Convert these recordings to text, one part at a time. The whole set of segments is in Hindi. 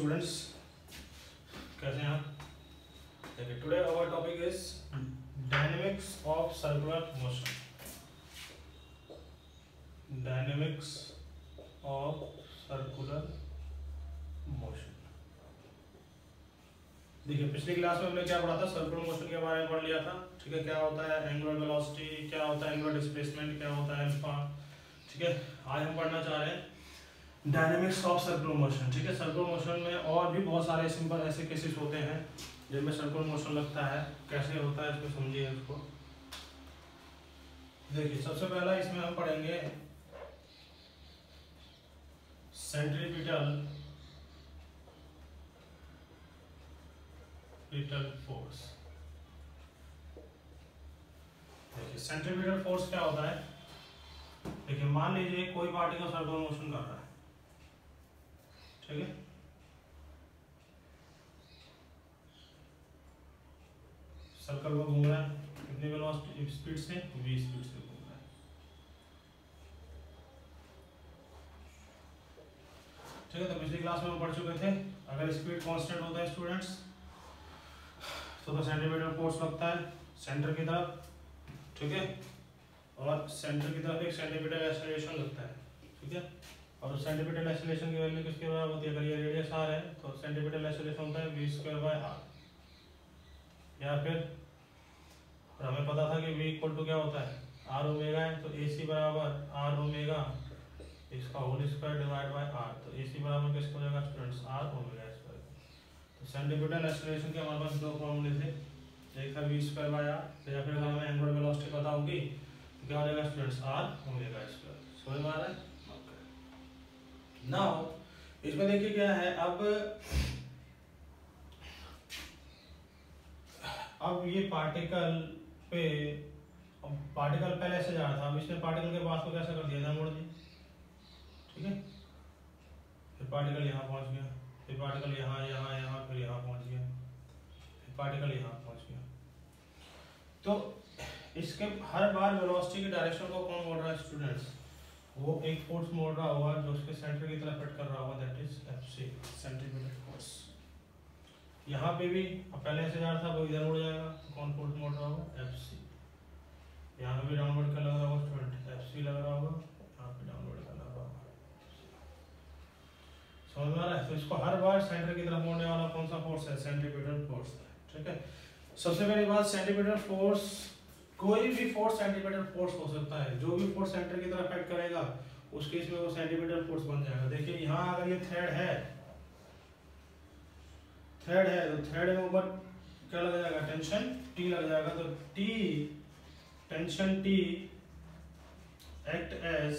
स्टूडेंट्स, कैसे हैं आप? देखिए, today our topic is dynamics of circular motion. Dynamics of circular motion. देखिए, पिछली क्लास में हमने क्या पढ़ा था? सर्कुलर मोशन के बारे में पढ़ लिया था। ठीक है, क्या होता है एंगुलर वेलोसिटी, क्या होता है एंगुलर डिस्प्लेसमेंट, क्या होता है अल्फा। ठीक है, आज हम पढ़ना चाह रहे हैं डायनेमिक्स ऑफ सर्कुलर मोशन। ठीक है, सर्कुलर मोशन में और भी बहुत सारे सिंपल ऐसे केसेस होते हैं जिनमें सर्कुलर मोशन लगता है। कैसे होता है इसको समझिए इसको। देखिए, सबसे पहला इसमें हम पढ़ेंगे सेंट्रीपिटल फोर्स। देखिए, सेंट्रीपिटल फोर्स क्या होता है? देखिए, मान लीजिए कोई पार्टिकल सर्कुलर मोशन कर रहा है। ठीक है, सर्कल में घूम रहा है, कितनी वेलोसिटी स्पीड से? v स्पीड से घूम रहा है। ठीक है, तो पिछली क्लास में हम पढ़ चुके थे अगर स्पीड कांस्टेंट होता है स्टूडेंट्स तो सेंटीमीटर फोर्स लगता है सेंटर की तरफ। ठीक है, और सेंटर की तरफ एक सेंटीमीटर एक्सेलरेशन लगता है। ठीक है, और सेंटीमीटर एक्सेलरेशन की वैल्यू किसके बराबर होती है? अगर ये रेडियस r है तो सेंटीमीटर एक्सेलरेशन होता है v²/r। या फिर हमें पता था कि v इक्वल टू क्या होता है? r ओमेगा है, तो ac बराबर r ओमेगा इसका whole square divide by r। तो ac बराबर किसको हो जाएगा स्टूडेंट्स? r omega square. तो सेंटीमीटर एक्सेलरेशन के हमारे पास दो फॉर्मूले थे, एक था v²/r, या फिर अगर हमें एंगुलर वेलोसिटी पता होगी तो क्या हो जाएगा स्टूडेंट्स? r omega square. समझ में आ रहा है? नाउ इसमें देखिए क्या है, अब ये पार्टिकल पहले ऐसे जा रहा था, अब इसने पार्टिकल के पास को कैसा कर दिया? इधर मोड़ दिया। ठीक है, फिर पार्टिकल यहाँ पहुंच गया, फिर पार्टिकल यहाँ यहाँ यहाँ फिर यहाँ पहुंच गया, फिर पार्टिकल यहाँ पहुंच गया। तो इसके हर बार वेलोसिटी की डायरेक्शन को कौन मोड़ रहा है स्टूडेंट्स? वो एक फोर्स मोड़ रहा होगा जो उसके सेंटर की तरफ हिट कर रहा होगा, that is FC, centripetal force. यहाँ पे भी पहले ऐसे जा रहा था, वो इधर मुड़ जाएगा, तो कौन फोर्स मोड़ रहा होगा? एफसी। यहाँ पे भी डाउनवर्ड का लग रहा होगा स्टूडेंट, एफसी लग रहा होगा, यहाँ पे डाउनवर्ड का लग रहा होगा। समझ में आ रहा है? तो इसको हर बार सेंटर की तरफ मोड़ने वाला कौन सा फोर्स है? Centripetal force. ठीक है, सबसे पहली बात, सेंट्रीपिटल फोर्स, कोई भी फोर्स सेंटीमीटर फोर्स हो सकता है। जो भी फोर्स सेंटर की तरफ एक्ट करेगा उस केस में वो सेंटीमीटर फोर्स बन जाएगा। देखिए, यहाँ अगर ये थ्रेड है तो थ्रेड में ऊपर क्या लग जाएगा? टेंशन T लग जाएगा। तो T, tension T act as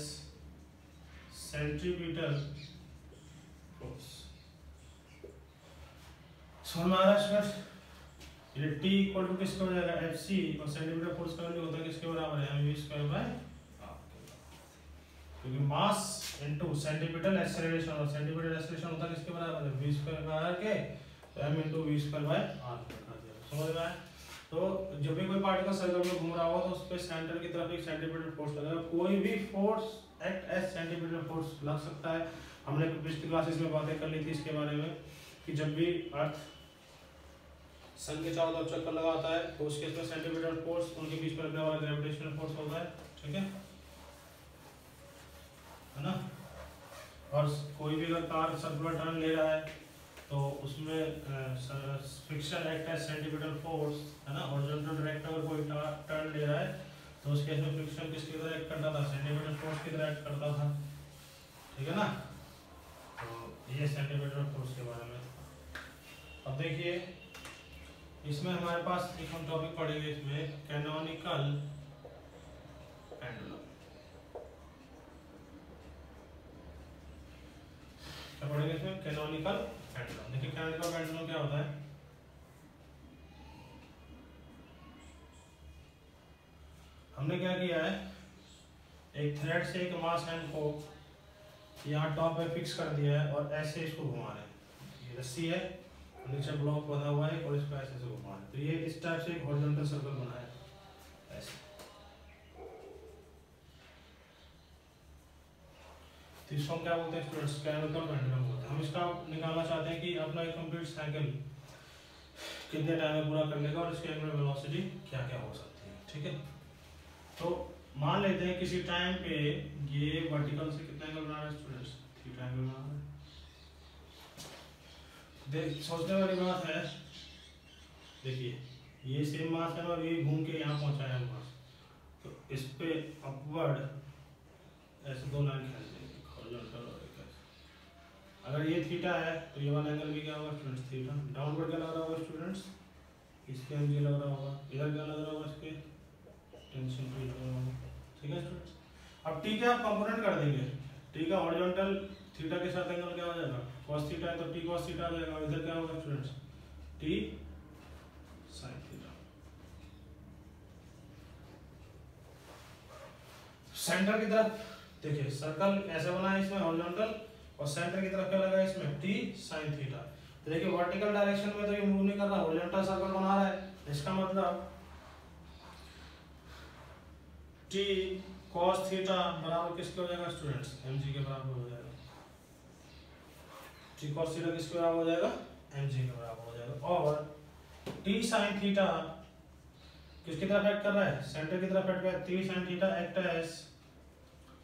centripetal force. समझ में आ रहा है? ये T इक्वल टू किसका हो जाएगा? Fc, और सेंटीमीटर फोर्स का वैल्यू होता है किसके बराबर है? v²/r। क्योंकि मास इनटू सेंटीमीटर एक्सेलरेशन, और सेंटीमीटर एक्सेलरेशन होता है किसके बराबर है? v²/r के, तो m इनटू v²/r कर दिया। समझ में आया? तो जब भी कोई पार्टिकल सर्कल में घूम रहा हो तो उस पे सेंटर की तरफ एक सेंटीमीटर फोर्स लगेगा। कोई भी force act as centimetre force लग सकता है। हमने पिछली क्लासेस में बातें कर ली थी इसके बारे में कि जब भी अर्थ सन के चारों तरफ चक्कर लगाता है तो उसके इसमें सेंटीमीटर फोर्स, उनके बीच में लगने वाला ग्रेविटेशनल फोर्स होता है। ठीक है ना? और कोई भी अगर कार सर्कुलर टर्न ले रहा है तो उसमें friction act as centimetre force, है ना? हॉरिजॉन्टल डायरेक्शन अगर कोई टर्न ले रहा है तो उसके इसमें फ्रिक्शन किसकी तरह एक्ट करता था? सेंटीमीटर फोर्स की तरह एक्ट करता था। ठीक है ना? तो ये सेंटीमीटर फोर्स के बारे में। अब देखिए, इसमें हमारे पास एक हम टॉपिक पढ़ेंगे इसमें, कैनोनिकल पेंडुलम। क्या पढ़ेंगे इसमें? Canonical pendulum. देखिए, कैनोनिकल पेंडुलम क्या होता है? हमने क्या किया है, एक थ्रेड से एक मास हैंड को यहाँ टॉप पे फिक्स कर दिया है और ऐसे इसको घुमा रहे हैं। ये रस्सी है, नीचे ब्लॉक बना हुआ है और इसको ऐसे से घुमा रहे हैं। तो ये इस टाइप से एक हॉरिजॉन्टल सर्कल बना है ऐसे। तो तो इसको हम क्या बोलते हैं स्टूडेंट्स, कैनोनिकल पेंडुलम बोलते हैं। हम इसका निकालना चाहते हैं कि अपना एक कंप्लीट साइकिल कितने टाइम में पूरा करने का और इसकी एंगुलर वेलोसिटी क्या क्या हो सकती है। ठीक है, तो मान लेते हैं किसी टाइम पे ये वर्टिकल से कितना एंगल बना रहा है स्टूडेंट्स, थीटा एंगल बना रहा है। देख सोचने वाली बात है, देखिए ये सेम मास है और ये घूम के यहाँ पहुंचा है मास, तो इस पे अपवर्ड ऐसे दो लाइन खींच देंगे, हॉरिजॉन्टल और एक ऐसे। अगर ये थीटा है तो ये वाला एंगल भी क्या होगा स्टूडेंट्स, थीटा। डाउनवर्ड क्या लग रहा होगा स्टूडेंट्स, इसके एंगल लग रहा होगा, इधर क्या लग रहा होगा, इसके टेंशन फ्री लग रहा होगा। ठीक है स्टूडेंट्स, अब टी का आप कंपोनेंट कर देंगे, टी का हॉरिजॉन्टल थीटा के साथ एंगल क्या हो जाएगा, cos थीटा है तो टी cos थीटा आ जाएगा, और इधर क्या होगा students, T sin theta. Centre की तरफ देखिए सर्कल ऐसे बना है इसमें हॉरिजॉन्टल, और सेंटर की तरफ क्या लगा है इसमें, टी sin थीटा। तो देखिए वर्टिकल डायरेक्शन में तो ये मूव नहीं कर रहा, हॉरिजॉन्टल सर्कल बना रहा है, इसका मतलब टी cos थीटा बराबर किसके हो जाएगा स्टूडेंट्स, mg के बराबर हो जाएगा। टी cos थीटा किसके बराबर हो जाएगा, mg के बराबर हो जाएगा। और टी sin थीटा किसकी तरफ एक्ट कर रहा है, सेंटर की तरफ एक्ट कर रहा है। T sin theta act as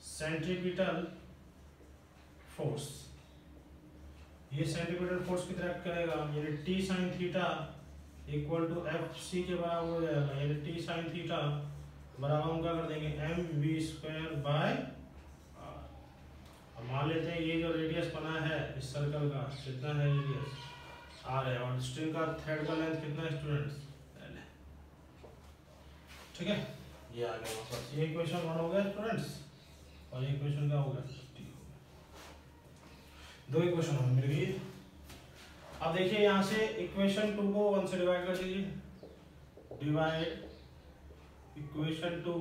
centripetal force, ये सेंट्रीपिटल फोर्स की तरह एक्ट करेगा, यानी T sin theta equal to fc के बराबर हो जाएगा, यानी टी sin थीटा बराबर हम क्या कर देंगे, mv² बाय r। अब मान लेते हैं ये जो रेडियस बना है इस सर्कल का, कितना है रेडियस, r है, और स्ट्रिंग का थ्रेड का लेंथ कितना है स्टूडेंट्स, l है। ठीक है, ये आ गया वापस, ये इक्वेशन 1 हो गया स्टूडेंट्स, और ये इक्वेशन क्या हो गया, t हो गया। दो इक्वेशन हमें मिल गई। अब देखिए यहाँ से इक्वेशन 2 को 1 से डिवाइड कर दीजिए, divide equation 2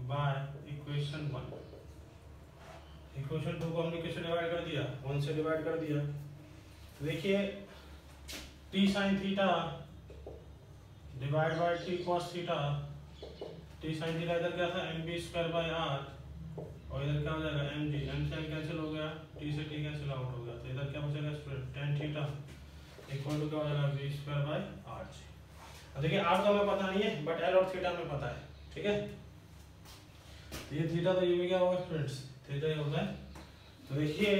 by equation 1। Equation 2 को हमने किससे डिवाइड कर दिया, 1 से डिवाइड कर दिया। तो देखिए T sin theta divide bye T cos theta, T sin theta इधर क्या था, mv² बाय r, और इधर क्या हो जाएगा mg, m से m कैंसिल हो गया, t से t कैंसिल आउट हो गया, तो इधर क्या बचेगा student, tan theta equal to क्या हो जाएगा, v² बाय r। अब देखिए r तो हमें पता नहीं है, बट l और थीटा हमें पता है। ठीक है, तो ये थीटा, तो ये भी क्या होगा स्टूडेंट्स, थीटा ही होता है। तो देखिए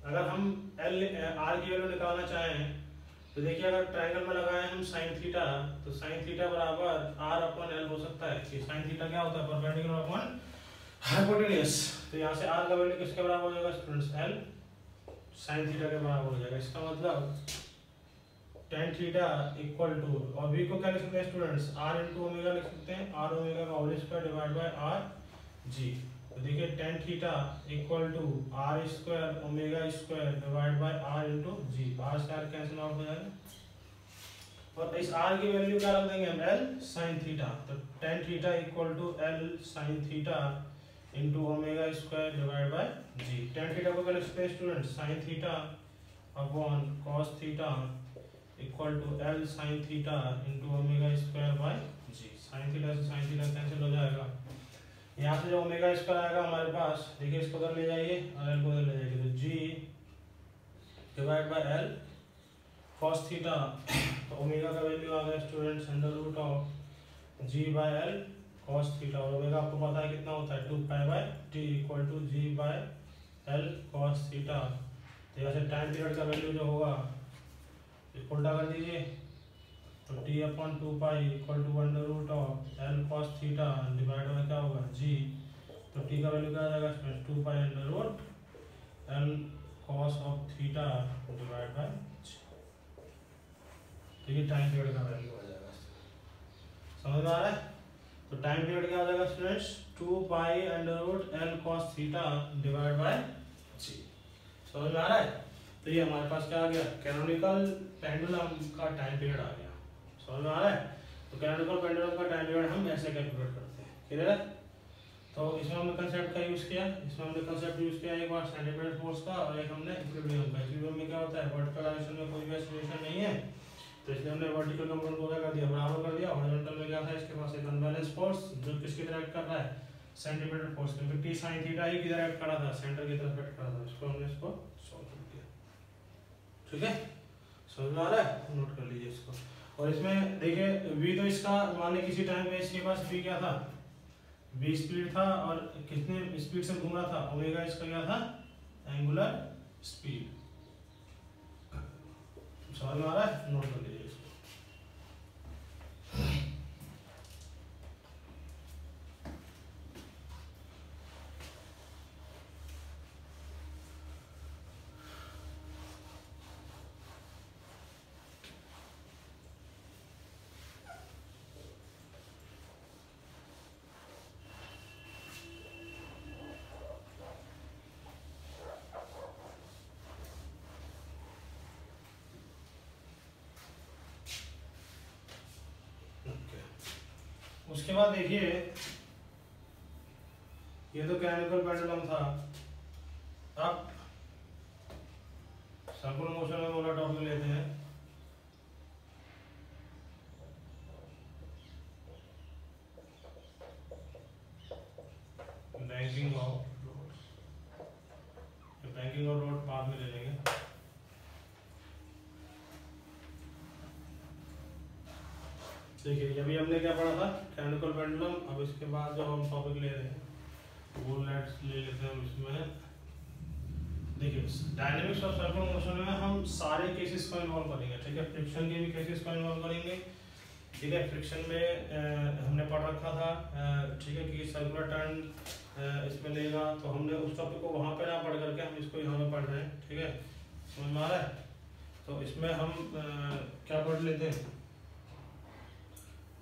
अगर हम l r की वैल्यू निकालना चाहें, तो देखिए अगर ट्रायंगल में लगाए हम sin थीटा, तो sin थीटा बराबर r अपॉन l हो सकता है, कि sin थीटा क्या होता है, परपेंडिकुलर अपॉन हाइपोटेन्यूज। तो यहाँ से r का वैल्यू किसके बराबर हो जाएगा स्टूडेंट्स, l sin थीटा के बराबर हो जाएगा। इसका मतलब tan थीटा इक्वल टू, और v को क्या लिख सकते हैं स्टूडेंट्स, r इंटू ओमेगा लिख सकते हैं, r ओमेगा का whole square divide by r g। तो देखिए tan theta equal to r² omega square divide by r into g, r से r कैंसिल आउट हो जाएगा, और इस r की वैल्यू क्या रख देंगे हम, l sin थीटा। तो tan theta equal to l sin theta into omega square divide by g। tan theta को क्या लिख सकते हैं students, sin theta upon cos theta equal to l sin theta into omega square by g। sin theta से sin थीटा कैंसिल हो जाएगा, यहाँ से जो ओमेगा स्क्वायर आएगा हमारे पास, देखिए इसको उधर ले जाइए और l को उधर ले जाइए, तो g divide by l cos theta, तो ओमेगा का वैल्यू आ गया students under root of g by l cos theta, और ओमेगा आपको पता है कितना होता है, 2 pi t equal to g by l cos theta. तो यहाँ से टाइम पीरियड का वैल्यू जो होगा उल्टा कर दीजिए, तो t upon 2 pi equal to under root of l cos theta divide by क्या होगा g। तो t का वैल्यू क्या आ जाएगा, 2 pi under root l cos of theta divide by g। तो ये टाइम पीरियड का वैल्यू आ जाएगा, समझ में आ रहा है। तो टाइम पीरियड क्या हो जाएगा students, 2 pi under root l cos theta divide by g। समझ में आ रहा है। तो ये हमारे पास क्या आ गया, कैनोनिकल पेंडुलम का टाइम पीरियड आ गया, समझ में आ रहा है। तो कैनोनिकल पेंडुलम का टाइम पीरियड हम ऐसे कैलकुलेट करते हैं, क्लियर है। तो इसमें हमने कंसेप्ट का यूज किया, इसमें हमने कंसेप्ट यूज किया एक बार सेंटीमीटर फोर्स का, और एक हमने इक्विलिब्रियम का। इक्विलिब्रियम में क्या होता है, वर्टिकल डायरेक्शन में कोई भी एक्सीलरेशन नहीं है, तो इसलिए हमने वर्टिकल कंपोनेंट को क्या कर दिया, बराबर कर दिया। हॉरिजॉन्टल में क्या था, इसके पास एक अनबैलेंस फोर्स जो किसकी तरह एक्ट कर रहा है, सेंटीमीटर फोर्स, क्योंकि टी साइन थीटा ही किधर एक्ट करा था, सेंटर की तरफ एक्ट करा था। इसको हमने इसको सॉल्व कर दिया। ठीक है, समझ में आ रहा है, नोट कर लीजिए इसको। और इसमें देखिए v तो इसका मान ली किसी टाइम पे इसके पास v क्या था, v स्पीड था, और कितने स्पीड से घूम रहा था, ओमेगा इसका क्या था, एंगुलर स्पीड। समझ में आ रहा है, नोट कर लीजिए इसको। उसके बाद देखिए ये तो कैनिकल पेंडुलम था। अब सर्कुलर मोशन में वाला टॉपिक लेते हैं। Banking of road, banking of road बाद में ले लेंगे। देखिए अभी हमने क्या पढ़ा था, कैनिकल पेंडुलम। अब इसके बाद जो हम टॉपिक ले रहे हैं वो लेट्स ले लेते हैं। इसमें देखिए डायनेमिक्स ऑफ सर्कुलर मोशन में हम सारे केसेस को इन्वॉल्व करेंगे। ठीक है, फ्रिक्शन के भी केसेस को इन्वॉल्व करेंगे। ठीक है, फ्रिक्शन में हमने पढ़ रखा था, ठीक है, कि सर्कुलर टर्न इसमें लेगा, तो हमने उस टॉपिक को वहाँ पे ना पढ़ करके हम इसको यहाँ पे पढ़ रहे हैं। ठीक है, समझ में आ रहा है। तो इसमें हम क्या पढ़ लेते हैं,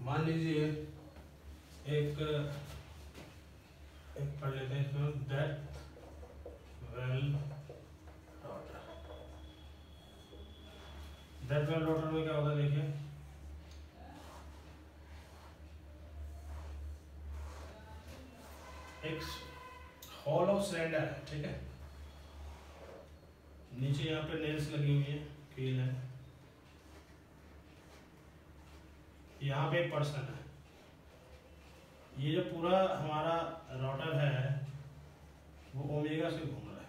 मान लीजिए एक पढ़ लेते हैं इसमें, depth well rotor. Depth well rotor में क्या होता है, देखिए एक हॉलो सिलेंडर है। ठीक है, नीचे यहाँ पे नेल्स लगी हुई है, कील है, यहाँ पे एक पर्सन है। ये जो पूरा हमारा रोटर है वो ओमेगा से घूम रहा है।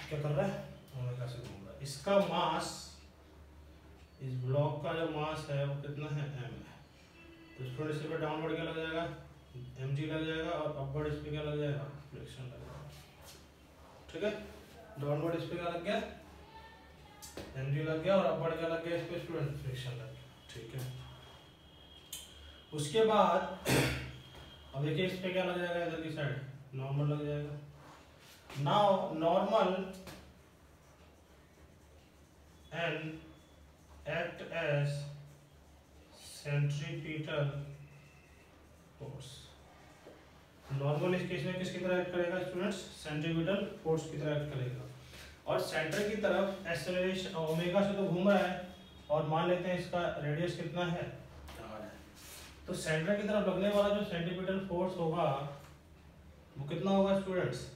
क्या कर रहा है, ओमेगा से घूम रहा है। इसका मास, इस ब्लॉक का जो मास है वो कितना है, m है। तो स्टूडेंट इस पे डाउनवर्ड क्या लग जाएगा, mg लग जाएगा, और अपवर्ड इस पे क्या लग जाएगा, फ्रिक्शन लग जाएगा। ठीक है, डाउनवर्ड इस पे क्या लग गया, mg लग गया, और अपवर्ड क्या लग गया, इस पे स्टूडेंट फ्रिक्शन लग गया। ठीक है, उसके बाद अब देखिए इस पे क्या लग जाएगा, इधर की साइड नॉर्मल लग जाएगा। Now normal and act as centripetal force. Normal इस केस में किसकी तरह एक्ट करेगा स्टूडेंट्स, सेंट्रीपिटल फोर्स की तरह एक्ट करेगा। और सेंटर की तरफ एक्सेलरेशन ओमेगा से तो घूम रहा है, और मान लेते हैं इसका रेडियस कितना है, r है। तो सेंटर की तरफ लगने वाला जो सेंट्रीपिटल फोर्स होगा वो कितना होगा स्टूडेंट्स,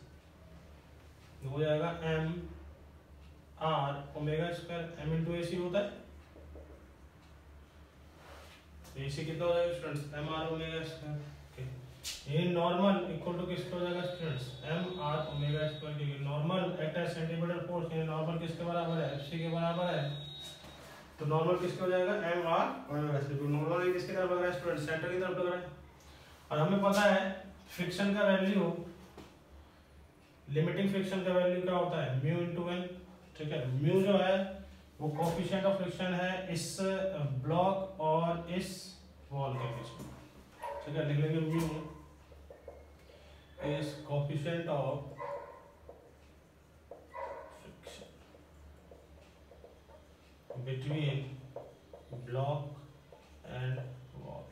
हो जाएगा m r omega square m into ac होता है। ac कितना हो जाएगा students, m r omega square. ये नॉर्मल इक्वल टू किसका हो जाएगा students, m r omega square. क्योंकि normal act as centimetre force, ये नॉर्मल किसके बराबर है, fc के बराबर है। तो नॉर्मल किसके हो जाएगा, m r omega square. Normal किसकी तरफ लग रहा है स्टूडेंट्स, सेंटर की तरफ लग रहा है। और हमें पता है फ्रिक्शन का वैल्यू, लिमिटिंग फ्रिक्शन का वैल्यू क्या होता है, म्यू इंटू एन। ठीक है, म्यू जो है वो कोफिशिएंट ऑफ फ्रिक्शन है इस ब्लॉक और इस वॉल के बीच में। ठीक है, लिख लेंगे mu is coefficient of friction between block and wall.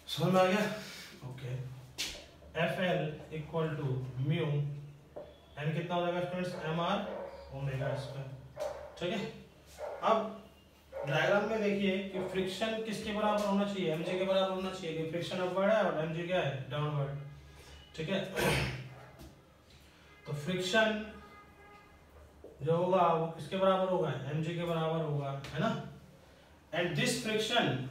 समझ में आ गया, okay. FL equal to mu N कितना हो जाएगा students, M R omega square. ठीक है, अब डायग्राम में देखिए कि फ्रिक्शन किसके बराबर होना चाहिए, mg के बराबर होना चाहिए, कि फ्रिक्शन अपवर्ड है और mg क्या है, डाउनवर्ड। ठीक है, तो फ्रिक्शन जो होगा वो किसके बराबर होगा, mg के बराबर होगा, है ना। And this friction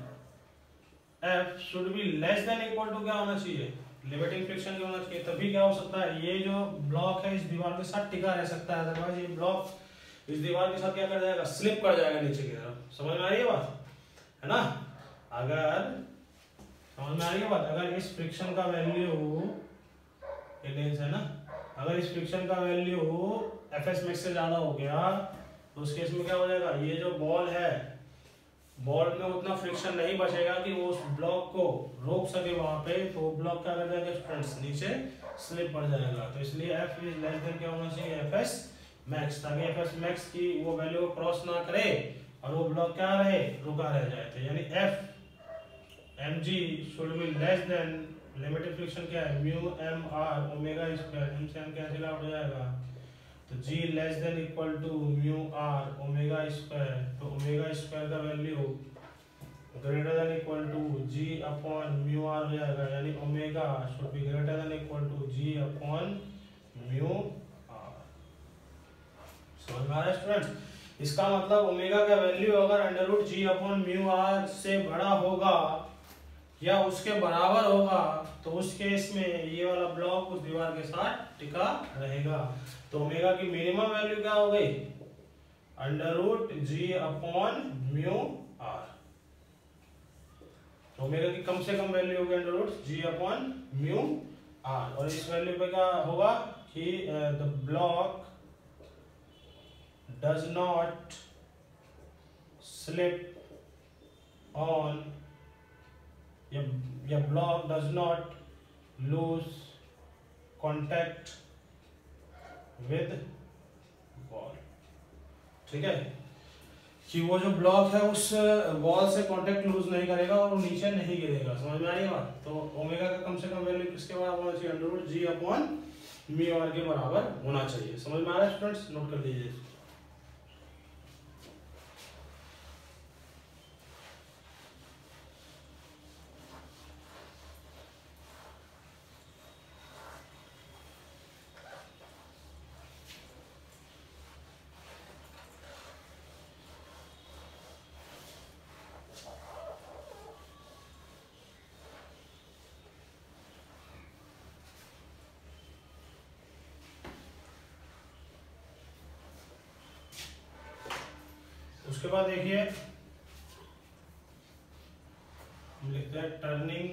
F should be less than equal to क्या होना चाहिए, लिमिटिंग फ्रिक्शन क्या होना चाहिए, तभी क्या हो सकता है, ये जो ब्लॉक है इस दीवार के साथ टिका रह सकता है, अदरवाइज ये ब्लॉक इस दीवार के साथ क्या कर जाएगा, स्लिप कर जाएगा नीचे की तरफ। समझ में आ रही है बात, है ना। अगर समझ में आ रही है बात, अगर इस फ्रिक्शन का वैल्यू लेंस है ना, अगर इस फ्रिक्शन का वैल्यू एफएस मैक्स से ज्यादा हो गया तो उस केस में क्या हो जाएगा, ये जो बॉल है, बॉल में उतना फ्रिक्शन नहीं बचेगा कि वो उस ब्लॉक को रोक सके वहां पे, तो वो ब्लॉक क्या कर जाएगा फ्रेंड्स, नीचे स्लिप पड़ जाएगा। तो इसलिए एफ इज लेस देन क्या होना चाहिए, एफएस मैक्स, ताकि एफएस मैक्स की वो वैल्यू को क्रॉस ना करे और वो ब्लॉक क्या रहे, रुका रह जाए। तो यानी F M G should be less than, limited friction क्या है, mu M R omega square, M से एम कैंसिल आउट हो जाएगा, तो g less than equal to mu are omega square, तो ओमेगा स्क्वायर का value greater than equal to g upon mu R हो जाएगा, यानी omega should be greater than equal to g upon mu R. समझ में आ रहा है स्टूडेंट्स, इसका मतलब ओमेगा का वैल्यू अगर under root g upon mu R से बड़ा होगा या उसके बराबर होगा तो उस केस में ये वाला ब्लॉक उस दीवार के साथ टिका रहेगा। तो ओमेगा की मिनिमम वैल्यू क्या हो गई, under root ji upon mu are. Omega की कम से कम वैल्यू होगी अंडर रूट जी अपॉन म्यू आर, और इस वैल्यू पे क्या होगा कि the block does not slip on, या block does not lose contact with wall. ठीक है, कि वो जो ब्लॉक है उस वॉल से कांटेक्ट लूज नहीं करेगा और वो नीचे नहीं गिरेगा। समझ में आ रही है बात। तो ओमेगा का कम से कम वैल्यू किसके बराबर होना चाहिए, अंडर रूट जी अपॉन म्यू आर के बराबर होना चाहिए। समझ में आ रहा है स्टूडेंट्स, नोट कर लीजिए। उसके बाद देखिए हम लिखते हैं turning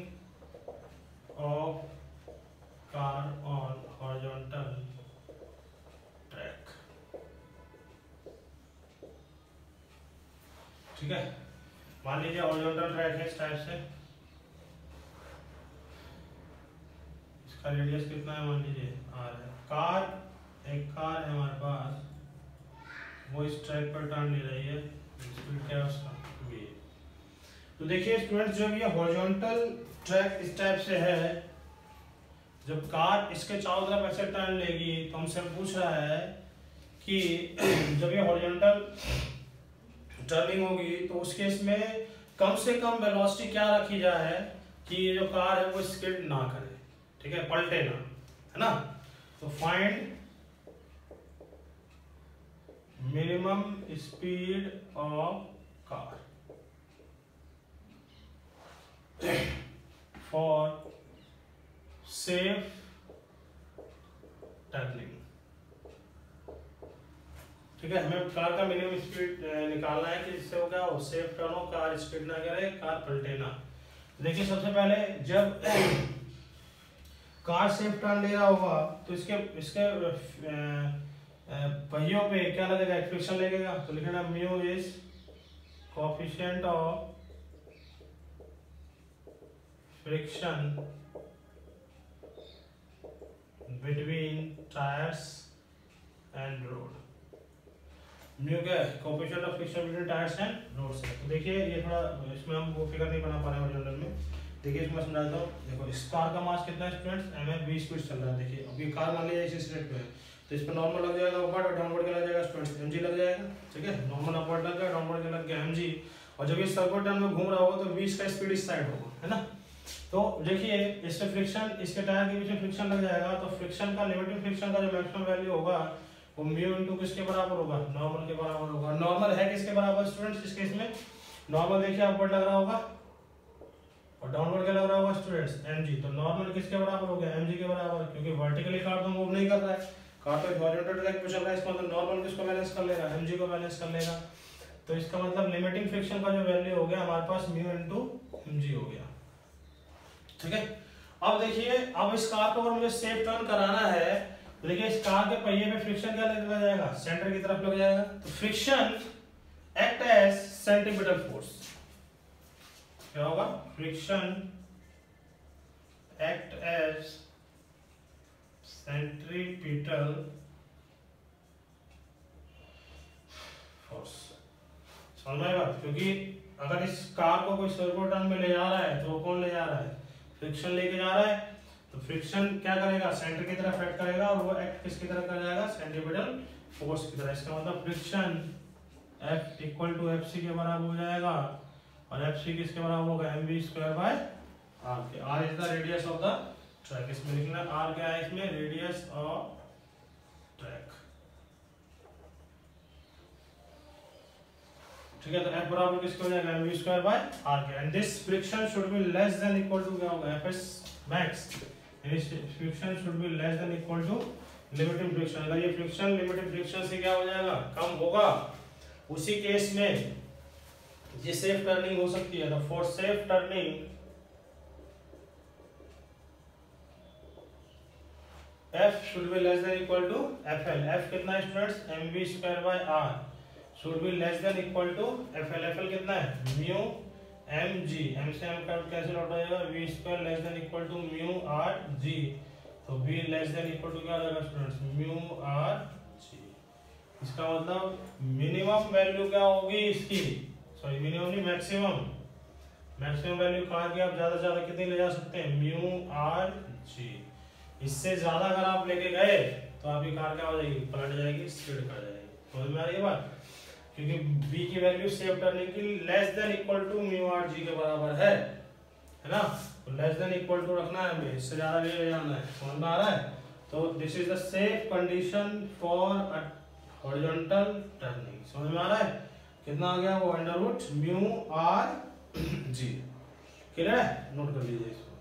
of car on horizontal track. ठीक है, मान लीजिए हॉरिजॉन्टल ट्रैक है इस टाइप से, इसका रेडियस कितना है, मान लीजिए आर है। एक कार है हमारे पास, वो इस ट्रैक पर टर्न ले रही है, स्पीड क्या है उसका v। तो देखिए स्टूडेंट्स, जब ये हॉरिजॉन्टल ट्रैक इस टाइप से है, जब कार इसके चारों तरफ ऐसे टर्न लेगी तो हमसे पूछ रहा है कि जब ये हॉरिजॉन्टल टर्निंग होगी तो उस केस में कम से कम वेलोसिटी क्या रखी जाए कि ये जो कार है वो स्किड ना करे, ठीक है, पलटे ना, है ना। तो find minimum speed of car for safe turning. ठीक है, हमें कार का मिनिमम स्पीड निकालना है कि जिससे वो क्या हो, सेफ टर्न हो, कार स्किड ना करे, कार पलटे ना। देखिए सबसे पहले जब कार सेफ टर्न ले रहा होगा तो इसके पहियों पे क्या लगेगा, फ्रिक्शन लगेगा। तो लिखना mu is coefficient of friction between tyres and road. Mu क्या है, coefficient of friction between tyres and road से। तो देखिए ये थोड़ा इसमें हम वो फिगर नहीं बना पा रहे हैं जनरल में। देखिए इसमें समझाता हूँ। देखो इस कार का मास कितना है स्टूडेंट्स, mm 20 स्पीड चल रहा है। देखिए अब ये कार मान लीजिए इस स्ट्रेट पे है तो इस पर नॉर्मल लग जाएगा अपवर्ड और डाउनवर्ड क्या लग जाएगा स्टूडेंट्स, mg लग जाएगा। ठीक है, नॉर्मल अपवर्ड लग गया, डाउनवर्ड लग गया mg। और जब ये सर्कुलर टर्न में घूम रहा होगा तो 20 का स्पीड इस साइड होगा, है ना। तो देखिए इससे फ्रिक्शन, इसके टायर के बीच में फ्रिक्शन लग जाएगा तो फ्रिक्शन का, लिमिटिंग फ्रिक्शन का जो मैक्सिमम वैल्यू होगा वो म्यू इंटू किसके बराबर होगा, नॉर्मल के बराबर होगा। नॉर्मल है किसके बराबर स्टूडेंट्स इस केस में, नॉर्मल देखिए अपवर्ड लग रहा होगा और डाउनवर्ड क्या लग रहा होगा स्टूडेंट्स, mg। तो नॉर्मल किसके बराबर हो गया, mg के बराबर, क्योंकि वर्टिकली कार तो मूव नहीं कर रहा है, कार तो हॉरिजॉन्टल ट्रैक पे चल रहा है, इसका मतलब नॉर्मल किसको बैलेंस कर लेगा, mg को बैलेंस कर लेगा। तो इसका मतलब लिमिटिंग फ्रिक्शन का जो वैल्यू हो गया हमारे पास म्यू इनटू mg हो गया, ठीक है। अब देखिए, अब इस कार को अगर मुझे सेफ टर्न कराना है तो देखिए इस कार के पहिए पे फ्रिक्शन क्या लग जाएगा, सेंटर की तरफ लग जाएगा। तो friction act as centripetal force, क्या होगा, friction act as centripetal force. समझ में आई बात, क्योंकि अगर इस कार को कोई सर्वो टर्न में ले जा रहा है तो वो कौन ले जा रहा है, फ्रिक्शन लेके जा रहा है। तो फ्रिक्शन क्या करेगा, सेंटर की तरफ एक्ट करेगा और वो एक्ट किसकी तरफ कर जाएगा, सेंट्रीपिटल फोर्स की तरह। इसका मतलब friction F equal to F C के बराबर हो जाएगा और एफ सी किसके बराबर होगा, mv स्क्वायर बाय आर के। R is the radius of the track, इसमें लिखना आर क्या है, इसमें रेडियस ऑफ ट्रैक, ठीक है। तो F बराबर किसके हो जाएगा, mv स्क्वायर बाय आर के। And this friction should be less than equal to क्या होगा, Fs max. Friction should be less than equal to limiting friction. अगर ये फ्रिक्शन लिमिटिंग फ्रिक्शन से क्या हो जाएगा, कम होगा, उसी केस में ये सेफ टर्निंग हो सकती है। तो for safe turning F should be less than equal to FL। F कितना है students, mv square by r should be less than equal to FL। FL कितना है, म्यू mg, m से m का कैंसिल आउट हो जाएगा, v square less than equal to mu r g। तो v less than equal to क्या आ जाएगा स्टूडेंट्स, म्यू r g। इसका मतलब मिनिमम वैल्यू क्या होगी इसकी, सॉरी मिनिमम नहीं, मैक्सिमम, मैक्सिमम वैल्यू कहाँ की आप ज्यादा से ज्यादा कितनी ले जा सकते हैं, म्यू r g। इससे ज्यादा अगर आप लेके गए तो आपकी कार क्या हो जाएगी, पलट जाएगी, स्किड कर जाएगी। समझ में आ रही है बात, क्योंकि b की वैल्यू सेफ टर्निंग की less than equal to mu R G के बराबर है ना। तो लेस देन इक्वल टू रखना है हमें, इससे ज्यादा ले जाना है। समझ में आ रहा है। तो this is the safe condition for horizontal turning. समझ में आ रहा है, कितना आ गया वो, under root mu R G. Clear है, नोट कर लीजिए इसको।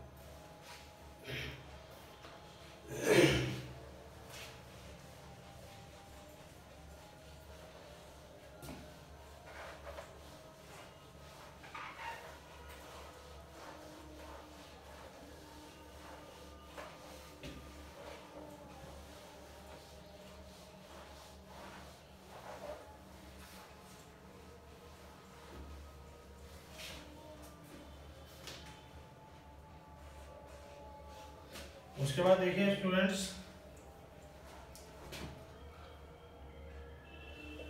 उसके बाद देखिए students,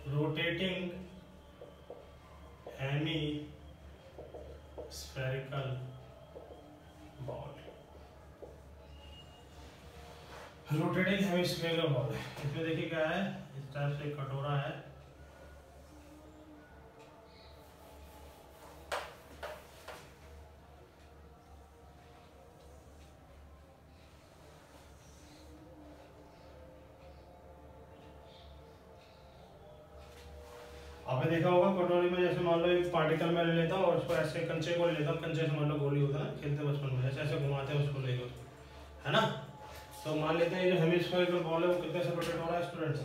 rotating hemispherical ball. Rotating hemispherical ball, इसमें देखिए क्या है, इस टाइप से कटोरा है, आपने देखा होगा कटोरी में, जैसे मान लो एक पार्टिकल में ले लेता हूँ और उसको ऐसे कंचे को ले लेता हूँ, कंचे से मान लो गोली होता है, खेलते बचपन में ऐसे ऐसे घुमाते हैं उसको लेकर, है ना। तो मान लेते हैं ये जो हेमिस्फेरिकल बॉल है वो कितने से रोटेट हो रहा है students,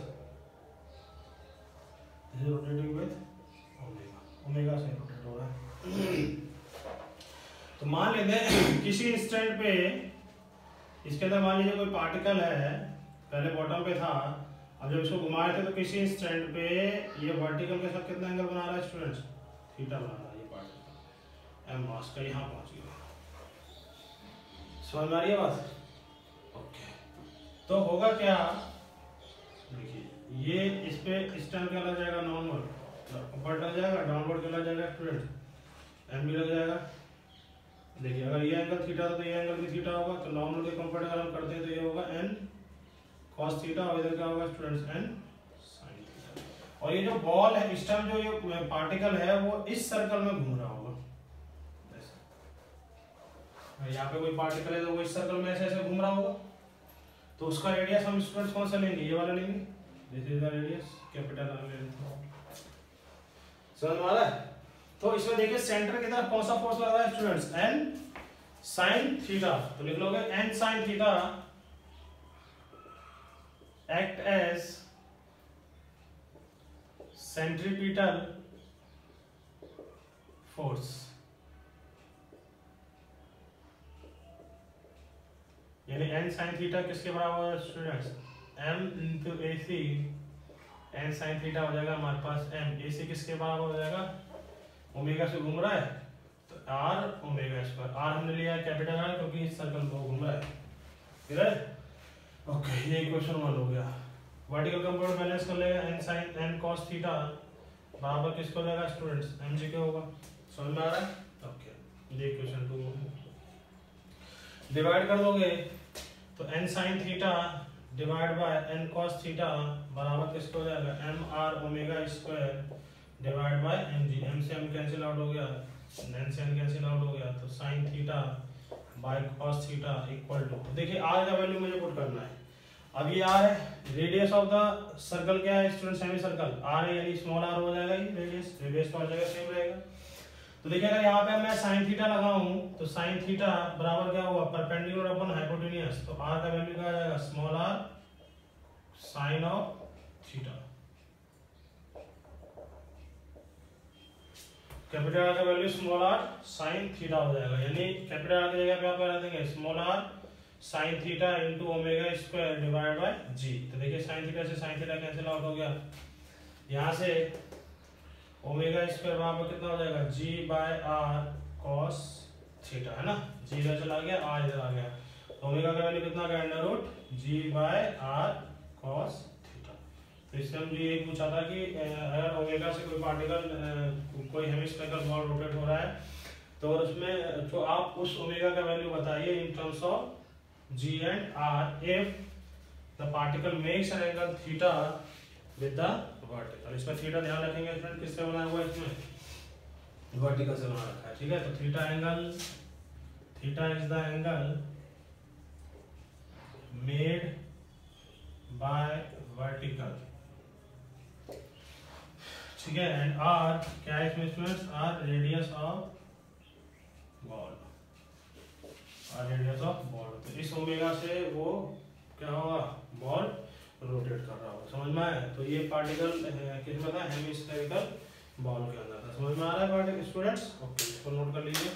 rotating with omega, omega से रोटेट हो रहा है। तो मान लेते हैं किसी इंस्टेंट पे इसके अंदर मान लीजिए कोई पार्टिकल है, पहले बॉटम पे था, अब जब इसको घुमाए थे तो किसी इंस्टेंट पे ये वर्टिकल के साथ कितना एंगल बना रहा है स्टूडेंट्स, थीटा बना रहा है ये पार्टिकल, एम मास का यहाँ पहुंच गया। समझ में आ रही है बात, ओके। तो होगा क्या, देखिए ये इस पे इस टाइम क्या लग जाएगा, नॉर्मल ऊपर लग जाएगा, डाउनवर्ड क्या लग जाएगा स्टूडेंट, एम भी लग जाएगा। देखिए अगर ये एंगल थीटा था तो ये एंगल भी थीटा होगा, तो नॉर्मल के कंपेयर अगर हम करते हैं तो ये होगा एन cos थीटा, और इधर क्या होगा स्टूडेंट्स, n sin थीटा। और ये जो बॉल है इस टाइम जो ये पार्टिकल है वो इस सर्कल में घूम रहा होगा, यहाँ पे कोई पार्टिकल है तो वो इस सर्कल में ऐसे ऐसे घूम रहा होगा, तो उसका रेडियस हम स्टूडेंट्स कौन सा लेंगे, ये वाला लेंगे, this is the radius, capital R ले लेते हैं, समझ में आ रहा है। तो इसमें देखिए सेंटर की तरफ कौन सा फोर्स लग रहा है स्टूडेंट्स, एन साइन थीटा, तो लिख लोगे N sine theta act as centripetal force, यानी एन साइन थीटा किसके बराबर है students, M into A C, N sine theta हो जाएगा हमारे पास एम, ए सी किसके बराबर हो जाएगा, ओमेगा से घूम रहा है तो आर ओमेगा स्क्वायर, आर हमने लिया है कैपिटल आर क्योंकि इस सर्कल को घूम रहा है, ठीक है। ओके ये इक्वेशन 1 हो गया। वर्टिकल कंपोनेंट बैलेंस कर लेगा, N sine N cos theta बराबर किसको हो जाएगा स्टूडेंट्स, एम जी के होगा, समझ में आ रहा है। ओके ये इक्वेशन 2 हो गया। डिवाइड कर दोगे तो N sine theta divide by N cos theta बराबर किसको हो जाएगा, M R omega square divide by M G, M से एम कैंसिल आउट हो गया, एन से एन कैंसिल आउट हो गया, तो sine theta by cos theta equal to, देखिए आर का वैल्यू मुझे पुट करना है। अब ये आर है, रेडियस ऑफ द सर्कल क्या है स्टूडेंट, सेमी सर्कल आर है, यानी स्मॉल आर हो जाएगा, ये रेडियस, रेडियस तो हर जगह सेम रहेगा। तो देखिए अगर यहाँ पे मैं साइन थीटा लगाऊं तो साइन थीटा बराबर क्या हुआ, परपेंडिकुलर अपॉन हाइपोटेन्यूस, तो आर का वैल्यू क्या आ जाएगा, small r sine of theta, capital R का value small r sine theta हो जाएगा, यानी कैपिटल आर की जगह पे आप लगा देंगे small r sine theta into omega square divide by g. तो देखिए साइन थीटा से साइन थीटा कैंसिल आउट हो गया, यहाँ से ओमेगा स्क्वायर बराबर कितना हो जाएगा, जी बाय आर कॉस थीटा, है ना, जी इधर चला गया आर इधर आ गया, ओमेगा का वैल्यू कितना गया, under root G by R cos theta. तो इससे हम ये पूछा था कि अगर ओमेगा से कोई पार्टिकल कोई हेमिस्फेरिकल बॉल रोटेट हो रहा है तो उसमें तो आप उस ओमेगा का वैल्यू बताइए in terms of G and R if the particle makes an angle theta with the vertical. इसमें थीटा ध्यान रखेंगे स्टूडेंट, किससे बनाया हुआ है, इसमें वर्टिकल से बना रखा है, ठीक है। तो theta angle, theta is the angle made by vertical, ठीक है, एंड आर क्या है इसमें students, R radius of ball, R radius of ball. तो इस ओमेगा से वो क्या होगा, बॉल रोटेट कर रहा होगा, समझ में आया। तो ये पार्टिकल किसमें था, हेमिस्फेरिकल बॉल के अंदर था, समझ में आ रहा है पार्टिकल स्टूडेंट्स। ओके इसको नोट कर लीजिए।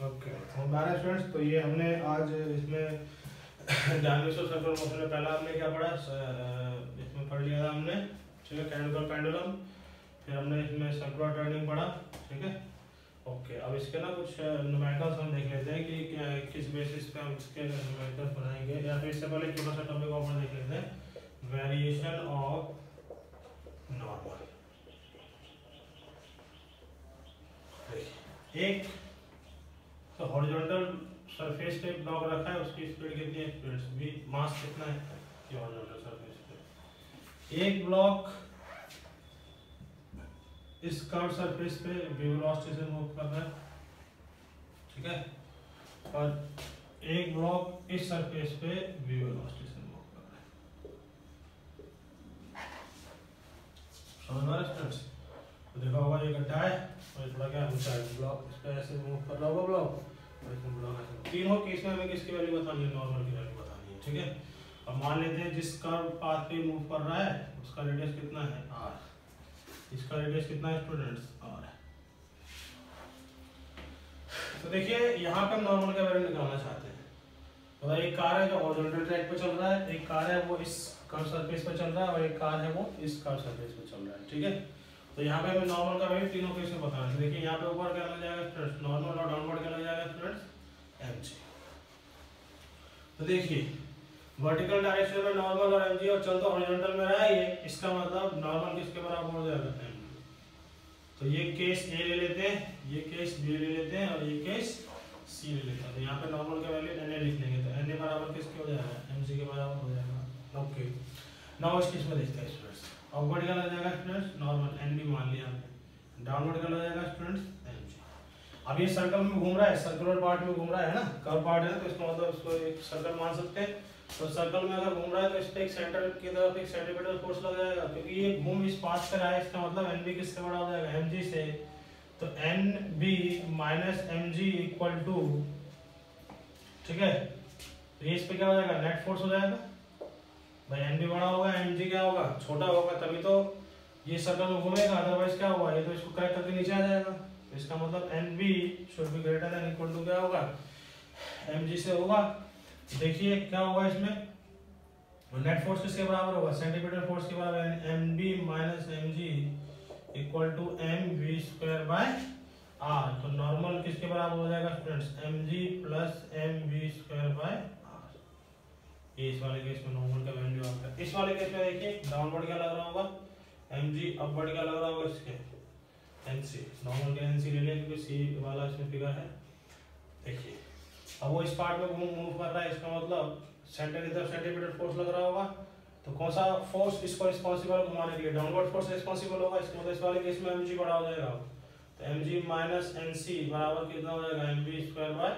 ओके हमारे स्टूडेंट्स, तो ये हमने आज इसमें डायमेंशनल सर्कुलर मोशन में पहला हमने क्या पढ़ा, इसमें पढ़ लिया था हमने, ठीक है, कैनोनिकल पेंडुलम, फिर हमने इसमें सर्कुलर टर्निंग पढ़ा, ठीक है। ओके अब इसके ना कुछ न्यूमेरिकल्स हम देख लेते हैं कि किस बेसिस पे हम इसके न्यूमेरिकल्स बनाएंगे, या फिर इससे पहले छोटा सा टॉपिक और देख लेते हैं, वेरिएशन ऑफ नॉर्मल। एक तो हॉरिजॉन्टल सरफेस पे ब्लॉक रखा है, उसकी स्पीड कितनी है स्टूडेंट्स, भी मास कितना है कि हॉरिजॉन्टल सरफेस पे, एक ब्लॉक इस कर्व सरफेस पे v वेलोसिटी से मूव कर रहा है, ठीक है, और एक ब्लॉक इस सरफेस पे v वेलोसिटी से मूव कर रहा है, समझ में आ रहा है स्टूडेंट्स। तो देखा होगा ये गड्ढा है और थोड़ा क्या ऊंचा है, ब्लॉक इस पे ऐसे मूव कर रहा होगा ब्लॉक, और इसमें ब्लॉक ऐसे, तीनों केस में हमें किसकी वैल्यू बतानी है, नॉर्मल की वैल्यू बतानी है, ठीक है। अब मान लेते हैं जिस कर्व पाथ पे मूव कर रहा है उसका रेडियस कितना है r, इसका रेडियस कितना है स्टूडेंट्स r है। तो देखिए यहाँ पे हम नॉर्मल का वैल्यू निकालना चाहते हैं, तो एक कार है जो हॉरिजॉन्टल ट्रैक पे चल रहा है, एक कार है वो इस कर्व सरफेस पे चल रहा है और एक कार है वो इस कर्व सरफेस पे चल रहा है, ठीक है। तो यहाँ पे हमें नॉर्मल का वैल्यू तीनों केस में बताना है। देखिए यहाँ पे ऊपर क्या लग जाएगा स्टूडेंट्स, नॉर्मल, और डाउनवर्ड क्या लग जाएगा स्टूडेंट्स, mg। तो देखिए वर्टिकल डायरेक्शन में नॉर्मल और mg और चल तो हॉरिजॉन्टल में रहा है ये, इसका मतलब नॉर्मल किसके बराबर हो जाएगा, mg। तो ये केस ए ले लेते हैं, ये केस बी ले लेते हैं और ये केस सी ले लेते हैं। तो यहाँ पे नॉर्मल का वैल्यू na लिख लेंगे, तो na बराबर किसके हो जाएगा, mg के बराबर हो जाएगा। ओके, नाउ इस केस में देखते हैं स्टूडेंट्स, अपवर्ड क्या लग जाएगा स्टूडेंट्स, नॉर्मल nb मान लिया हमने, डाउनवर्ड क्या लग जाएगा स्टूडेंट्स, mg। अब ये सर्कल में घूम रहा है, सर्कुलर पार्ट में घूम रहा है ना, कर्व पार्ट है, तो इसका मतलब इसको एक सर्कल मान सकते हैं। तो सर्कल में अगर घूम रहा है तो इस पे एक सेंटर की तरफ एक सेंटीमीटर फोर्स लग जाएगा, क्योंकि ये घूम इस पाथ पर आया, इसका मतलब nb किससे बड़ा हो जाएगा, mg से। तो nb minus mg equal to, ठीक है, तो ये इस पे क्या हो जाएगा, नेट फोर्स हो जाएगा। भाई nb बड़ा होगा, mg क्या होगा, छोटा होगा, तभी तो ये सर्कल में घूमेगा, अदरवाइज क्या होगा, ये तो इसको क्रैक करके नीचे आ जाएगा। तो इसका मतलब nb should be greater than equal to क्या होगा, mg से होगा। देखिए क्या होगा इसमें, नेट फोर्स किसके बराबर होगा, सेंटीमीटर फोर्स के बराबर, यानी mb minus mg equal to mv square by r। तो नॉर्मल किसके बराबर हो जाएगा students, mg plus mv square by r। ये इस वाले केस में नॉर्मल का वैल्यू आता है। इस वाले केस में देखिए डाउनवर्ड क्या लग रहा होगा, mg, अपवर्ड क्या लग रहा होगा इसके, nc। नॉर्मल का nc ले लें क्योंकि c वाला इसमें फिगर है। देखिए अब वो इस पार्ट में मूव कर रहा है, इसका मतलब सेंटर की तरफ सेंटीमीटर फोर्स लग रहा होगा। तो कौन सा फोर्स इसको रिस्पांसिबल घुमाने के लिए, डाउनवर्ड फोर्स रिस्पांसिबल होगा। इसका मतलब इस वाले केस में mg बड़ा हो जाएगा, तो mg माइनस nc बराबर कितना हो जाएगा, mv स्क्वायर बाय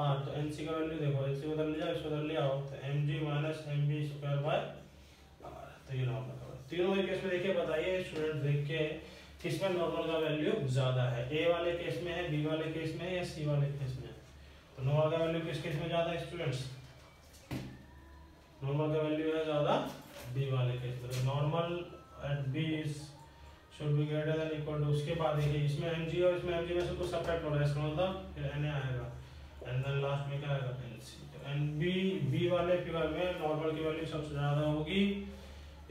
r। तो nc का वैल्यू देखो, nc बदल लिया, इसको बदल लिया हो, तो mg minus mv square by r। तो ये नॉर्मल का तीनों केस में देखिए, बताइए स्टूडेंट देख के किसमें नॉर्मल का वैल्यू ज्यादा है, ए वाले केस में है, बी वाले केस में है या सी वाले केस में है। तो नॉर्मल का वैल्यू किस केस में ज्यादा है स्टूडेंट्स, नॉर्मल का वैल्यू है ज्यादा बी वाले केस में। Normal at B should be greater than equal to, उसके बाद देखिए इसमें mg और इसमें mg में से कुछ सब्ट्रैक्ट हो रहा है, इसका मतलब फिर na आएगा, एंड देन लास्ट में क्या आएगा, nc। तो nb बी वाले फिगर में नॉर्मल की वैल्यू सबसे ज्यादा होगी,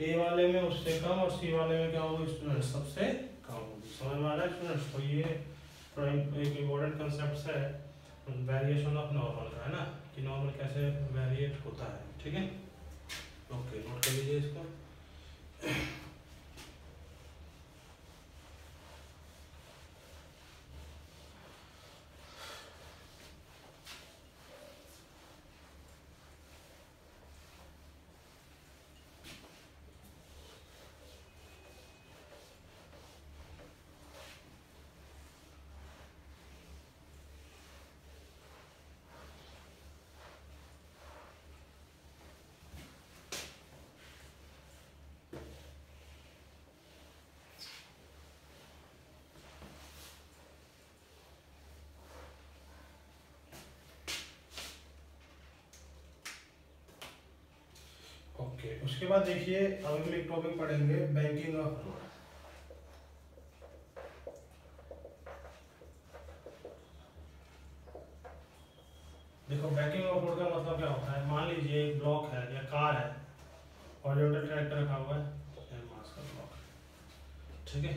ए वाले में उससे कम, और सी वाले में क्या होगी स्टूडेंट्स, सबसे कम होगी। समझ में आ रहा है स्टूडेंट्स। तो ये एक इम्पोर्टेंट कंसेप्ट है वेरिएशन ऑफ नॉर्मल का, है ना, कि नॉर्मल कैसे वेरिएट होता है, ठीक है। ओके, नोट कर लीजिए इसको। ओके, उसके बाद देखिए अब हम एक टॉपिक पढ़ेंगे, बैंकिंग ऑफ लोड। देखो बैंकिंग ऑफ लोड का मतलब क्या होता है, मान लीजिए एक ब्लॉक है या कार है, हॉरिजॉन्टल ट्रैक पे रखा हुआ है, मास का ब्लॉक, ठीक है।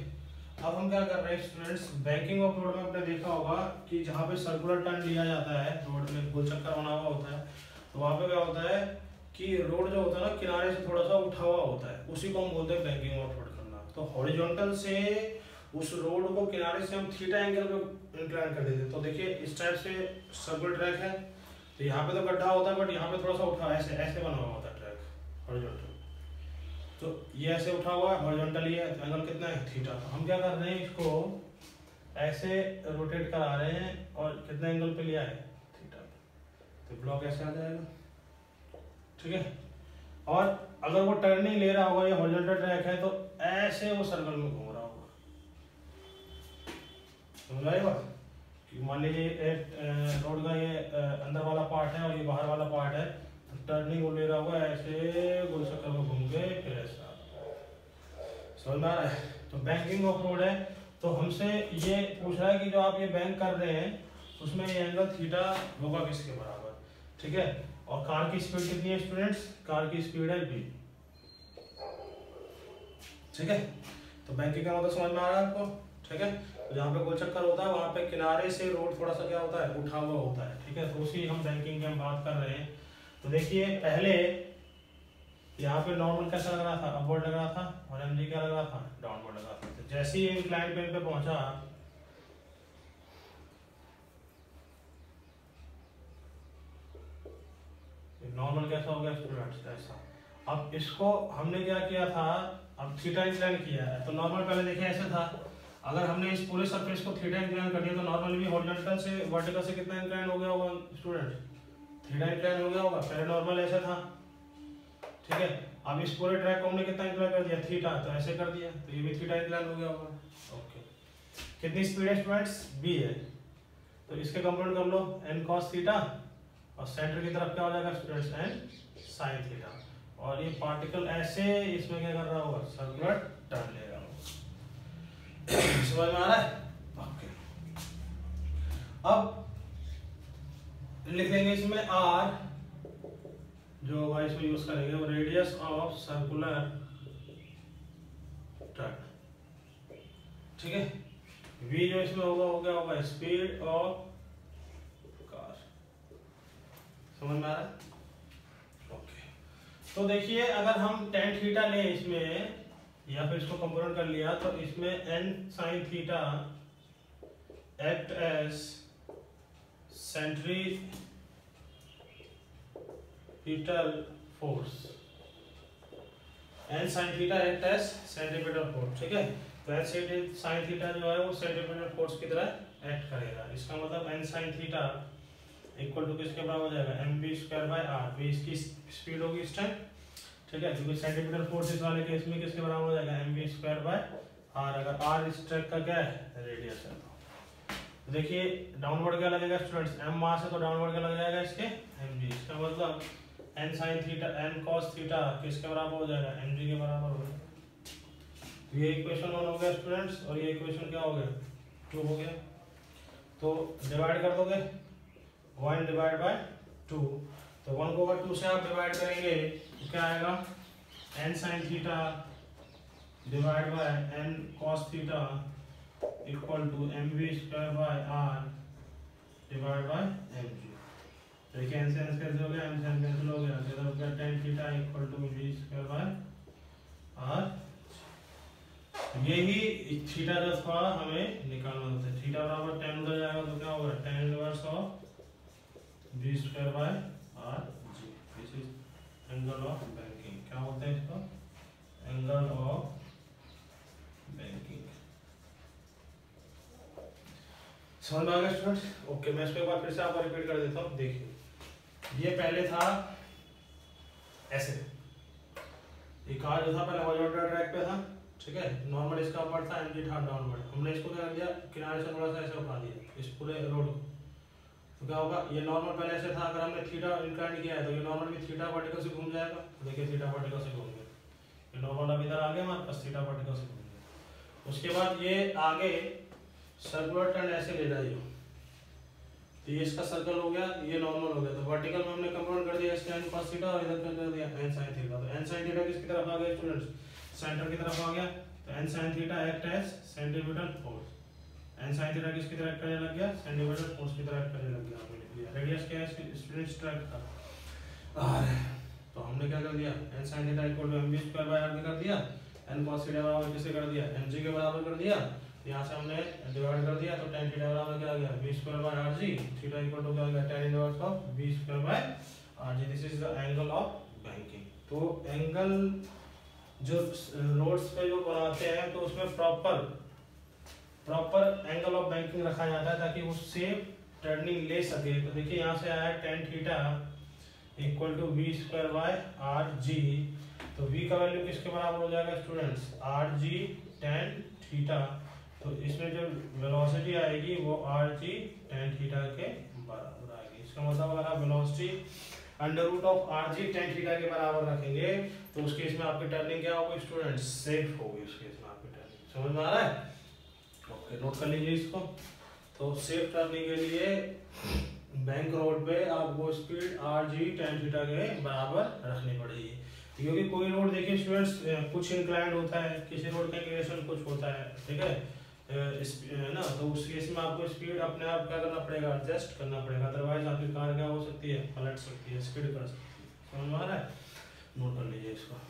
अब हम क्या कर रहे हैं स्टूडेंट्स, बैंकिंग ऑफ लोड में आपने देखा होगा कि जहाँ पे सर्कुलर टर्न लिया जाता है, रोड में गोल चक्कर बना हुआ होता है, तो वहाँ पे क्या होता है कि रोड जो होता है ना किनारे से थोड़ा सा उठा हुआ होता है, उसी को हम बोलते हैं बैंकिंग ऑफ लोड करना। तो हॉरिजॉन्टल से उस रोड को किनारे से हम थीटा एंगल पे इंक्लाइन कर देते हैं। तो देखिए इस टाइप से सर्कुलर ट्रैक है, तो यहाँ पे तो गड्ढा होता है, बट यहाँ पे थोड़ा सा उठा ऐसे ऐसे बना हुआ होता है ट्रैक हॉरिजॉन्टल। तो ये ऐसे उठा हुआ है, हॉरिजॉन्टल ये है, तो एंगल कितना है, थीटा। तो हम क्या कर रहे हैं, इसको ऐसे रोटेट करा रहे हैं और कितने एंगल पे लिया है, थीटा। तो ब्लॉक ऐसे आ जाएगा, ठीक है। और अगर वो टर्न नहीं ले रहा होगा, ये हॉरिजॉन्टल ट्रैक है, तो ऐसे वो सर्कल में घूम रहा होगा। समझ आई बात, कि मान लीजिए रोड का ये अंदर वाला पार्ट है और ये बाहर वाला पार्ट है, तो टर्निंग वो ले रहा होगा ऐसे गोल चक्कर में घूम के फिर ऐसा। समझ में आ रहा है। तो बैंकिंग ऑफ रोड है, तो हमसे ये पूछ रहा है कि जो आप ये बैंक कर रहे हैं उसमें ये एंगल थीटा होगा किसके बराबर, ठीक है। और कार की स्पीड कितनी है स्टूडेंट्स, कार की स्पीड है v, ठीक है। तो बैंकिंग का मतलब समझ में आ रहा है आपको, ठीक है। तो जहाँ पे गोल चक्कर होता है वहाँ पे किनारे से रोड थोड़ा सा क्या होता है, उठा हुआ होता है, ठीक है। तो उसी हम बैंकिंग की हम बात कर रहे हैं। तो देखिए पहले यहाँ पे नॉर्मल कैसा लग रहा था, अपवर्ड लग रहा था, और एमजी क्या लग रहा था, डाउनवर्ड लग रहा था। तो जैसे ही इंक्लाइन प्लेन पे पहुंचा, नॉर्मल कैसा हो गया स्टूडेंट्स, ऐसा। अब इसको हमने क्या किया था, अब थीटा इंक्लाइन किया है। तो नॉर्मल पहले देखिए ऐसे था, अगर हमने इस पूरे सरफेस को थीटा इंक्लाइन कर दिया तो नॉर्मल भी हॉरिजॉन्टल से वर्टिकल से कितना इंक्लाइन हो गया होगा स्टूडेंट, थीटा इंक्लाइन हो गया होगा। पहले नॉर्मल ऐसा था, ठीक है। अब इस पूरे ट्रैक को हमने कितना इंक्लाइन कर दिया, थीटा, तो ऐसे कर दिया, तो ये भी थीटा इंक्लाइन हो गया होगा। ओके, कितनी स्पीड है स्टूडेंट्स, बी है। तो इसके कंपोनेंट कर लो, एन कॉस थीटा, और सेंटर की तरफ क्या हो जाएगा स्टूडेंट्स, एन साइन थीटा। और ये पार्टिकल ऐसे इसमें क्या कर रहा होगा, सर्कुलर टर्न ले रहा होगा। समझ में आ रहा है? ओके, अब लिखेंगे इसमें आर, जो होगा इसमें यूज करेंगे वो रेडियस ऑफ सर्कुलर टर्न, ठीक है। वी जो इसमें होगा वो क्या होगा, स्पीड ऑफ कार। समझ में आ रहा है? ओके, तो देखिए अगर हम टेन थीटा ले इसमें, या फिर इसको कंपोनेंट कर लिया, तो इसमें N sine theta act as centripetal force, N sine theta act as centripetal force, ठीक है। तो एन साइन थीटा जो है वो सेंट्रीपिटल फोर्स की तरह एक्ट करेगा। इसका मतलब N sine theta equal to किसके बराबर हो जाएगा, M B square by R. भी इसकी स्पीड होगी इस टाइम, ठीक है, क्योंकि सेंटीमीटर फोर्सेस वाले केस में किसके बराबर हो जाएगा, M B square by R. अगर आर इस ट्रैक का क्या है, रेडियस है। तो देखिए डाउनवर्ड क्या लगेगा स्टूडेंट्स, एम मास है तो डाउनवर्ड क्या लग जाएगा इसके, एम जी। इसका मतलब N sine theta N cos theta किसके बराबर हो जाएगा, एम जी के बराबर हो जाएगा। तो ये इक्वेशन 1 हो गया स्टूडेंट्स, और ये इक्वेशन क्या हो गया, 2 हो गया। तो डिवाइड कर दोगे, 1 डिवाइड बाय 2। तो 1 को अगर 2 से आप डिवाइड करेंगे तो क्या आएगा, N sine theta divide by N cos theta equal to M V square by R divide by M G. देखिए एन से एन कैंसिल हो गया, एम से एन कैंसिल हो गया, तो इधर हो गया tan theta equal to V square by R. यही थीटा जो था हमें निकालना था, थीटा बराबर tan उधर जाएगा तो क्या होगा, tan inverse of V square by R G. This is angle of banking. क्या बोलते हैं इसको, एंगल ऑफ बैंकिंग। समझ में आ गया स्टूडेंट्स? ओके, मैं इसको एक बार फिर से आपको रिपीट कर देता हूँ। देखिए ये पहले था ऐसे, ये कार जो था पहले हॉरिजॉन्टल ट्रैक पे था, ठीक है। नॉर्मल इसका अपवर्ड था, एमजी था डाउनवर्ड। हमने इसको क्या कर दिया, किनारे से थोड़ा सा ऐसे उठा दिया इस पूरे रोड को। तो क्या होगा, ये नॉर्मल पहले ऐसे था, अगर हमने थीटा इंक्लाइन किया है तो ये नॉर्मल भी थीटा वर्टिकल से घूम जाएगा। तो देखिए थीटा वर्टिकल से घूम गया, ये नॉर्मल अब इधर आ गया हमारे पास, थीटा वर्टिकल से घूम गया। उसके बाद ये आगे सर्कुलर टर्न ऐसे ले जाइए, तो ये इसका सर्कल हो गया, ये नॉर्मल हो गया। तो वर्टिकल में हमने कंपोनेंट कर दिया इसका एन कॉस थीटा, और इधर कर दिया एन साइन थीटा। तो एन साइन थीटा किसकी तरफ आ गया स्टूडेंट्स, सेंटर की तरफ आ गया। तो N sine theta act as centimetre force, N sine theta किसकी तरह एक्ट करने लग गया, सेंटीमीटर फोर्स की तरह एक्ट करने लग गया। हमने लिख लिया रेडियस क्या है स्टूडेंट्स ट्रैक का आर। तो हमने क्या कर दिया, N sine theta equal to M B square by R कर दिया, एन कॉस थीटा बराबर किसे कर दिया, एम जी के बराबर कर दिया। यहाँ से हमने डिवाइड कर दिया, तो tan थीटा बराबर क्या आ गया, v square by R G. Theta equal to क्या आ गया, tan inverse of v square by R G. This is the angle of banking. तो एंगल जो रोड्स पे जो बनाते हैं तो उसमें प्रॉपर एंगल ऑफ बैंकिंग रखा जाता है ताकि उससे टर्निंग ले सके। तो देखिए यहाँ से आया tan theta equal to v square by R G. तो v का वैल्यू किसके बराबर हो जाएगा students, R G tan theta. तो इसमें जो वेलोसिटी आएगी वो आर जी tan थीटा के बराबर आएगी। इसका मतलब अगर आप velocity under root of R G tan theta के बराबर रखेंगे तो उस केस में आपकी टर्निंग क्या होगी स्टूडेंट्स, सेफ होगी। उस केस में आपकी टर्निंग समझ में आ रहा है? ओके, नोट कर लीजिए इसको। तो सेफ टर्निंग के लिए बैंक रोड पे आपको speed are G tan theta के बराबर रखनी पड़ेगी। क्योंकि कोई रोड देखिए स्टूडेंट्स कुछ इंक्लाइंड होता है, किसी रोड का इंक्लिनेशन कुछ होता है, ठीक है ना, तो उस केस में आपको स्पीड अपने आप क्या करना पड़ेगा, एडजस्ट करना पड़ेगा, अदरवाइज आपकी कार क्या हो सकती है, पलट सकती है, स्किड कर सकती है। समझ में आ रहा है? नोट कर लीजिए इसको।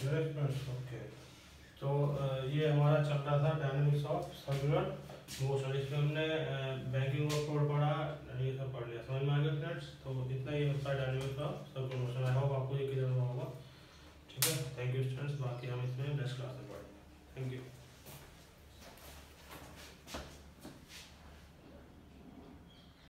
ओके, तो ये हमारा चल रहा था डायनेमिक्स ऑफ सर्कुलर मोशन। इसमें हमने बैंकिंग और फ्लोट पढ़ा, ये सब पढ़ लिया। समझ में आ गया फ्रेंड्स? तो इतना ही होता है dynamics of circular motion. I hope आपको ये क्लियर हुआ होगा। ठीक है, थैंक यू स्टूडेंट्स। बाकी हम इसमें नेक्स्ट क्लास में पढ़ेंगे। Thank you.